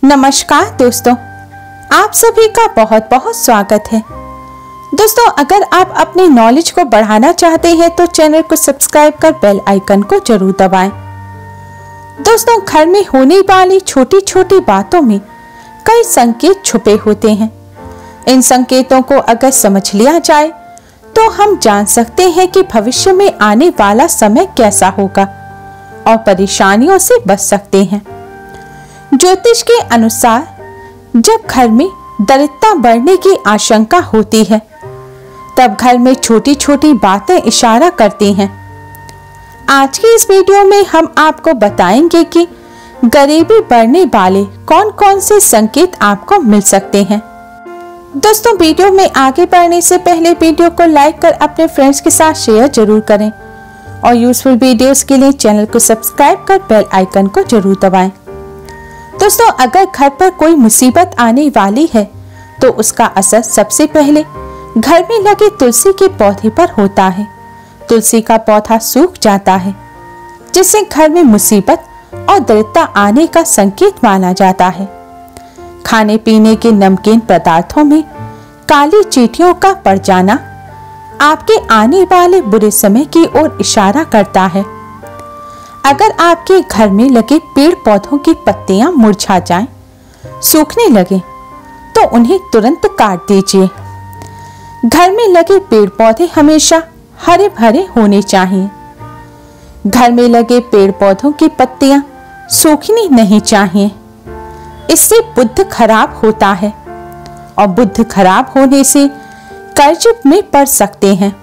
नमस्कार दोस्तों, आप सभी का बहुत बहुत स्वागत है। दोस्तों, अगर आप अपनी नॉलेज को बढ़ाना चाहते हैं तो चैनल को सब्सक्राइब कर बेल आइकन को जरूर दबाएं। दोस्तों, घर में होने वाली छोटी छोटी बातों में कई संकेत छुपे होते हैं। इन संकेतों को अगर समझ लिया जाए तो हम जान सकते हैं कि भविष्य में आने वाला समय कैसा होगा और परेशानियों से बच सकते हैं। ज्योतिष के अनुसार जब घर में दरिद्रता बढ़ने की आशंका होती है तब घर में छोटी छोटी बातें इशारा करती हैं। आज की इस वीडियो में हम आपको बताएंगे कि गरीबी बढ़ने वाले कौन कौन से संकेत आपको मिल सकते हैं। दोस्तों, वीडियो में आगे बढ़ने से पहले वीडियो को लाइक कर अपने फ्रेंड्स के साथ शेयर जरूर करें और यूजफुल वीडियोस के लिए चैनल को सब्सक्राइब कर बेल आइकन को जरूर दबाएं। दोस्तों, अगर घर पर कोई मुसीबत आने वाली है तो उसका असर सबसे पहले घर में लगे तुलसी के पौधे पर होता है। तुलसी का पौधा सूख जाता है जिससे घर में मुसीबत और दरिद्रता आने का संकेत माना जाता है। खाने पीने के नमकीन पदार्थों में काली चींटियों का पड़ जाना आपके आने वाले बुरे समय की ओर इशारा करता है। अगर आपके घर में लगे पेड़ पौधों की पत्तियां मुरझा जाएं, सूखने लगे तो उन्हें तुरंत काट दीजिए। घर में लगे पेड़ पौधे हमेशा हरे भरे होने चाहिए। घर में लगे पेड़ पौधों की पत्तियां सूखनी नहीं चाहिए। इससे बुद्ध खराब होता है और बुद्ध खराब होने से कर्ज में पड़ सकते हैं।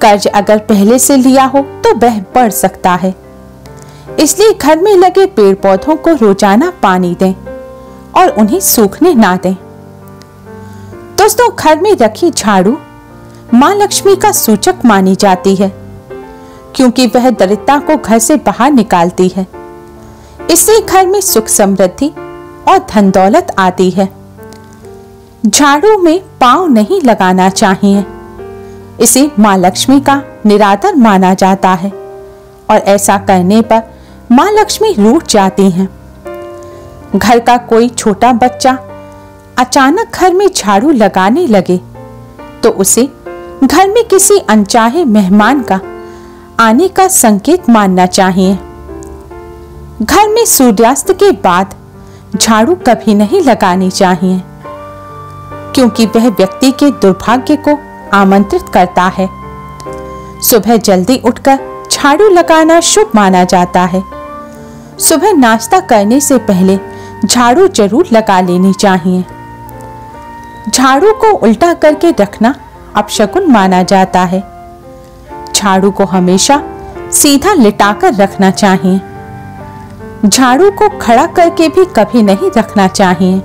कर्ज अगर पहले से लिया हो तो वह बढ़ सकता है। इसलिए घर में लगे पेड़ पौधों को रोजाना पानी दें और उन्हें सूखने ना दें। दोस्तों, घर में रखी झाड़ू मां लक्ष्मी का सूचक मानी जाती है क्योंकि वह दरिद्रता को घर से बाहर निकालती है। इससे घर में सुख समृद्धि और धन दौलत आती है। झाड़ू में पांव नहीं लगाना चाहिए। इसे मां लक्ष्मी का निरादर माना जाता है और ऐसा करने पर मां लक्ष्मी रूठ जाती हैं। घर का कोई छोटा बच्चा अचानक घर में झाड़ू लगाने लगे तो उसे घर में किसी अनचाहे मेहमान का आने का संकेत मानना चाहिए। घर में सूर्यास्त के बाद झाड़ू कभी नहीं लगानी चाहिए क्योंकि वह व्यक्ति के दुर्भाग्य को आमंत्रित करता है। सुबह जल्दी उठकर झाड़ू लगाना शुभ माना जाता है। सुबह नाश्ता करने से पहले झाड़ू जरूर लगा लेनी चाहिए। झाड़ू को उल्टा करके रखना अपशकुन माना जाता है। झाड़ू को हमेशा सीधा लिटाकर रखना चाहिए। झाड़ू को खड़ा करके भी कभी नहीं रखना चाहिए।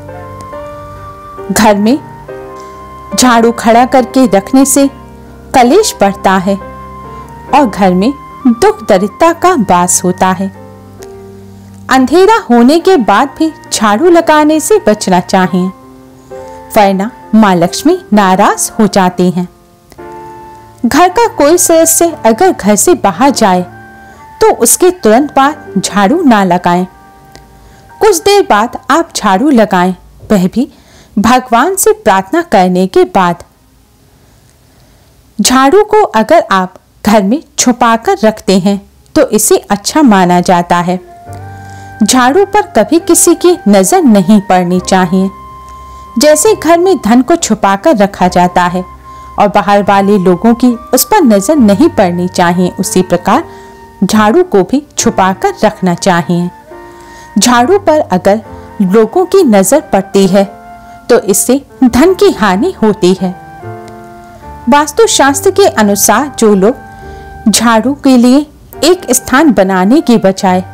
घर में झाड़ू खड़ा करके रखने से कलेश बढ़ता है और घर में दुख दरिद्रता का वास होता है। अंधेरा होने के बाद भी झाड़ू लगाने से बचना चाहिए वरना मां लक्ष्मी नाराज हो जाती हैं। घर का कोई सदस्य अगर घर से बाहर जाए तो उसके तुरंत बाद झाड़ू ना लगाएं। कुछ देर बाद आप झाड़ू लगाएं, वह भी भगवान से प्रार्थना करने के बाद। झाड़ू को अगर आप घर में छुपाकर रखते हैं तो इसे अच्छा माना जाता है। झाड़ू पर कभी किसी की नजर नहीं पड़नी चाहिए। जैसे घर में धन को छुपाकर रखा जाता है और बाहर वाले लोगों की उस पर नजर नहीं पड़नी चाहिए, उसी प्रकार झाड़ू को भी छुपाकर रखना चाहिए। झाड़ू पर अगर लोगों की नजर पड़ती है तो इससे धन की हानि होती है। वास्तुशास्त्र के अनुसार जो लोग झाड़ू के लिए एक स्थान बनाने के बजाय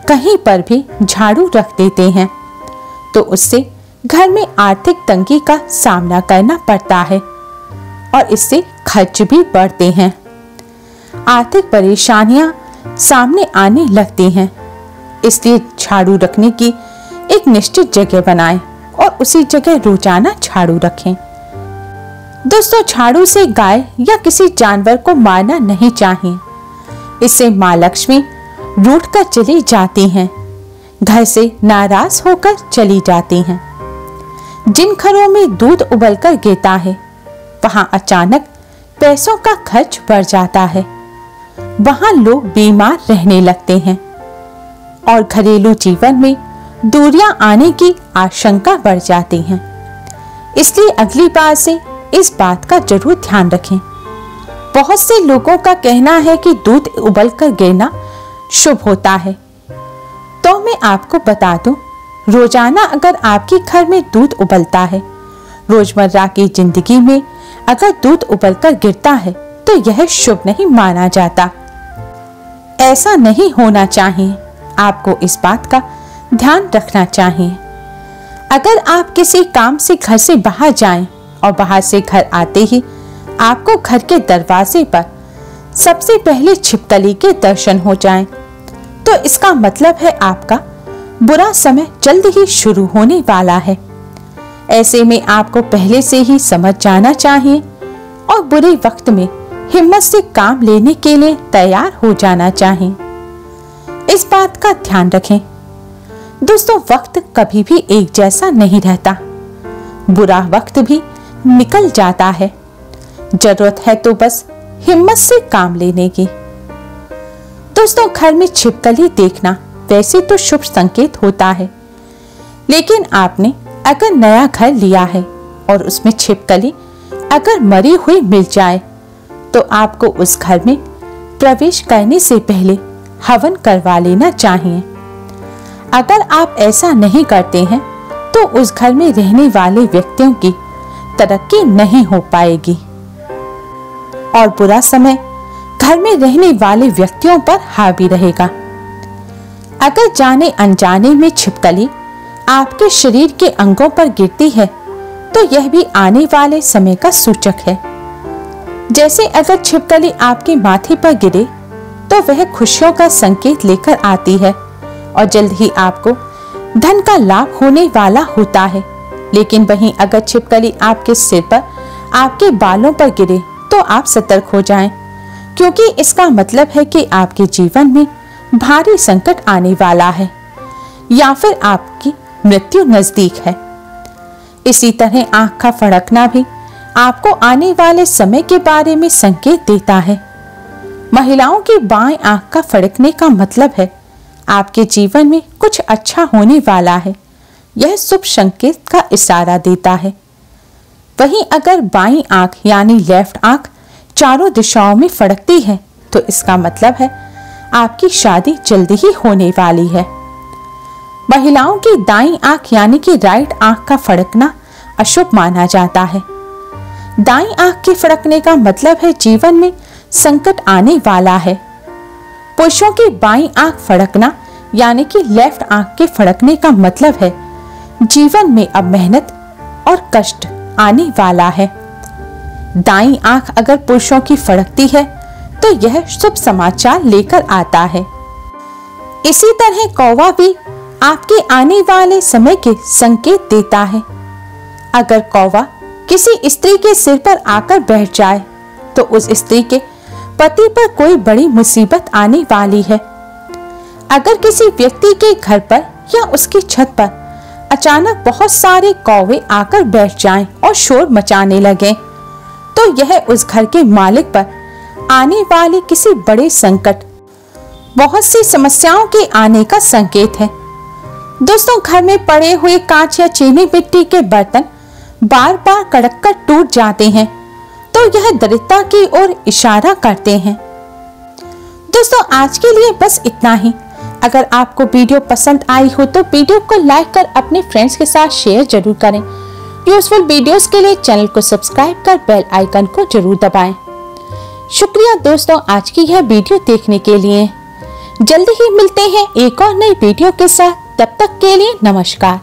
कहीं पर भी झाड़ू रख देते हैं तो उससे घर में आर्थिक तंगी का सामना करना पड़ता है और इससे खर्च भी बढ़ते हैं। आर्थिक परेशानियां सामने आने लगती हैं। इसलिए झाड़ू रखने की एक निश्चित जगह बनाएं और उसी जगह रोजाना झाड़ू रखें। दोस्तों, झाड़ू से गाय या किसी जानवर को मारना नहीं चाहिए। इससे मां लक्ष्मी रूठ कर चली जाती हैं। घर से नाराज होकर चली जाती हैं। जिन घरों में दूध उबलकर गिरता है वहां अचानक पैसों का खर्च बढ़ जाता है, वहां लोग बीमार रहने लगते हैं और घरेलू जीवन में दूरियां आने की आशंका बढ़ जाती हैं। इसलिए अगली बार से इस बात का जरूर ध्यान रखें। बहुत से लोगों का कहना है कि दूध उबलकर गिरना शुभ होता है, तो मैं आपको बता दूं, रोजाना अगर आपके घर में दूध उबलता है, रोजमर्रा की जिंदगी में अगर दूध उबलकर गिरता है तो यह शुभ नहीं माना जाता। ऐसा नहीं होना चाहिए। आपको इस बात का ध्यान रखना चाहिए। अगर आप किसी काम से घर से बाहर जाएं और बाहर से घर आते ही आपको घर के दरवाजे पर सबसे पहले छिपकली के दर्शन हो जाएं, तो इसका मतलब है आपका बुरा समय जल्द ही शुरू होने वाला है। ऐसे में आपको पहले से ही समझ जाना चाहिए और बुरे वक्त में हिम्मत से काम लेने के लिए तैयार हो जाना चाहिए। इस बात का ध्यान रखें। दोस्तों, वक्त कभी भी एक जैसा नहीं रहता। बुरा वक्त भी निकल जाता है। जरूरत है तो बस हिम्मत से काम लेने की। दोस्तों, घर में छिपकली देखना वैसे तो शुभ संकेत होता है, लेकिन आपने अगर नया घर लिया है और उसमें छिपकली अगर मरी हुई मिल जाए तो आपको उस घर में प्रवेश करने से पहले हवन करवा लेना चाहिए। अगर आप ऐसा नहीं करते हैं तो उस घर में रहने वाले व्यक्तियों की तरक्की नहीं हो पाएगी और बुरा समय घर में रहने वाले व्यक्तियों पर हावी रहेगा। अगर जाने अनजाने में छिपकली आपके शरीर के अंगों पर गिरती है तो यह भी आने वाले समय का सूचक है। जैसे अगर छिपकली आपके माथे पर गिरे तो वह खुशियों का संकेत लेकर आती है और जल्द ही आपको धन का लाभ होने वाला होता है। लेकिन वहीं अगर छिपकली आपके सिर पर, आपके बालों पर गिरे तो आप सतर्क हो जाएं, क्योंकि इसका मतलब है कि आपके जीवन में भारी संकट आने वाला है या फिर आपकी मृत्यु नजदीक है। इसी तरह आंख का फड़कना भी आपको आने वाले समय के बारे में संकेत देता है। महिलाओं की बाएं आंख का फड़कने का मतलब है आपके जीवन में कुछ अच्छा होने वाला है। यह शुभ संकेत का इशारा देता है। वहीं अगर बाईं आंख यानी लेफ्ट आंख चारों दिशाओं में फड़कती है तो इसका मतलब है आपकी शादी जल्दी ही होने वाली है। महिलाओं की दाईं आंख यानी कि राइट आंख का फड़कना अशुभ माना जाता है। दाईं आंख के फड़कने का मतलब है जीवन में संकट आने वाला है। पुरुषों की बाईं आंख फड़कना यानी कि लेफ्ट आंख के फड़कने का मतलब है जीवन में अब मेहनत और कष्ट आने वाला है। दाईं आंख अगर पुरुषों की फड़कती है तो यह शुभ समाचार लेकर आता है। इसी तरह कौवा भी आपके आने वाले समय के संकेत देता है। अगर कौवा किसी स्त्री के सिर पर आकर बैठ जाए तो उस स्त्री के पति पर कोई बड़ी मुसीबत आने वाली है। अगर किसी व्यक्ति के घर पर या उसकी छत पर अचानक बहुत सारे कौवे आकर बैठ जाएं और शोर मचाने लगें, तो यह उस घर के मालिक पर आने वाले किसी बड़े संकट, बहुत सी समस्याओं के आने का संकेत है। दोस्तों, घर में पड़े हुए कांच या चीनी मिट्टी के बर्तन बार बार कड़ककर टूट जाते हैं तो यह दरिद्रता की ओर इशारा करते हैं। दोस्तों, आज के लिए बस इतना ही। अगर आपको वीडियो पसंद आई हो तो वीडियो को लाइक कर अपने फ्रेंड्स के साथ शेयर जरूर करें। यूजफुल वीडियोस के लिए चैनल को सब्सक्राइब कर बेल आइकन को जरूर दबाएं। शुक्रिया दोस्तों आज की यह वीडियो देखने के लिए। जल्दी ही मिलते हैं एक और नई वीडियो के साथ। तब तक के लिए नमस्कार।